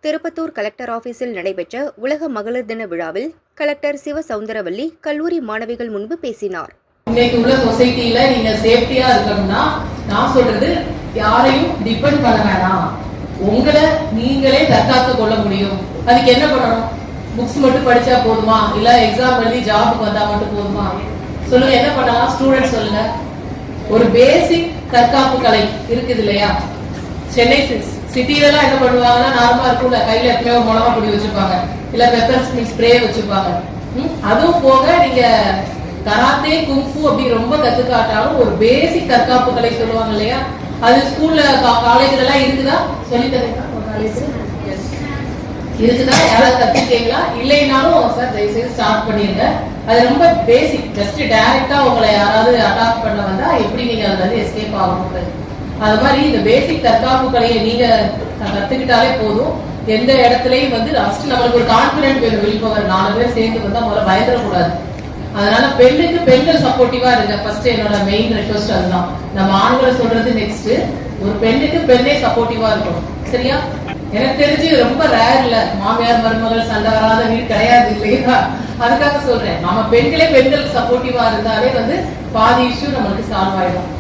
Tirupattur collector ஆபீஸில் நடைபெற்ற உலக மகளிர் தின விழாவில் கலெக்டர் சிவசவுந்தரவல்லி கல்லூரி மாணவிகள் முன்பு பேசினார். இன்னைக்கு உள்ள சொசைட்டில நீங்க சேஃப்டியா இருக்கணும்னா நான் சொல்றது யாரையும் டிபெண்ட் பண்ண வேணாம். உங்களை நீங்களே தற்காத்து கொள்ள முடியும். அதுக்கு என்ன பண்ணணும்? புக்ஸ் மட்டும் படிச்சா போதுமா? இல்ல எக்ஸாம் எழுதி ஜாபுக்கு வந்தா மட்டும் போதுமா? சொல்லுங்க, என்ன பண்ணலாம்? ஸ்டூடெண்ட் சொல்லுங்க. ஒரு பேசிக் தற்காப்பு கலை இருக்குது இல்லையா? சென்னை சிட்டிலலாம் என்ன பண்ணுவாங்கன்னா நார்மலா இருக்கும்ல, கையில எப்பவுமே ஒரு மிளகா பொடி வச்சிருப்பாங்க, இல்ல பெப்பர் ஸ்ப்ரே வச்சிருப்பாங்க. அதுவும் போக நீங்க கராத்தே குங்ஃபு அப்படி ரொம்ப கத்துக்காட்டாலும் ஒரு பேசிக் தற்காப்பு கலை சொல்லுவாங்க இல்லையா? அது ஸ்கூல்ல காலேஜ்ல எல்லாம் இருக்குதா? சொல்லி தரீங்களா? இருக்குதா? யாராவது கத்துக்கீங்களா? இல்லைனாலும் சார் தயவுசெய்து ஸ்டார்ட் பண்ணிருங்க. அது ரொம்ப பேசிக். ஜஸ்ட் டைரக்டா உங்களை யாராவது அட்டாக் பண்ண வந்தா எப்படி நீங்க அதுல இருந்து எஸ்கேப் ஆகணும். அது மாதிரி இந்த பேசிக் தற்காப்பு கலையை நீங்க கத்துக்கிட்டாலே போதும். எந்த இடத்துலயும் வந்து ஃபர்ஸ்ட் நம்மளுக்கு ஒரு கான்பிடன்ட் வேணும். விழிப்பவர் 4 பேர் சேர்ந்து வந்தா முதல்ல பயந்துடக்கூடாது. அதனால பெண்ணுக்கு பெண்கள் சப்போர்ட்டிவா இருங்க. ஃபர்ஸ்ட் என்னோட மெயின் ரெக்வஸ்ட் அதுதான். நம்ம ஆண்களை சொல்றது நெக்ஸ்ட். ஒரு பெண்ணுக்கு பெண்ணே சப்போர்ட்டிவா இருக்கணும். சரியா? எனக்கு தெரிஞ்சு ரொம்ப ரேர் இல்ல, மாமியார் மருமகள் சண்டை வராத வீடு கிடையாது இல்லையா? அதுக்காக சொல்றேன், நம்ம பெண்களே பெண்களுக்கு சப்போர்ட்டிவா இருந்தாலே வந்து பாதி இஷ்யூ நம்மளுக்கு சால்வ் ஆயிடும்.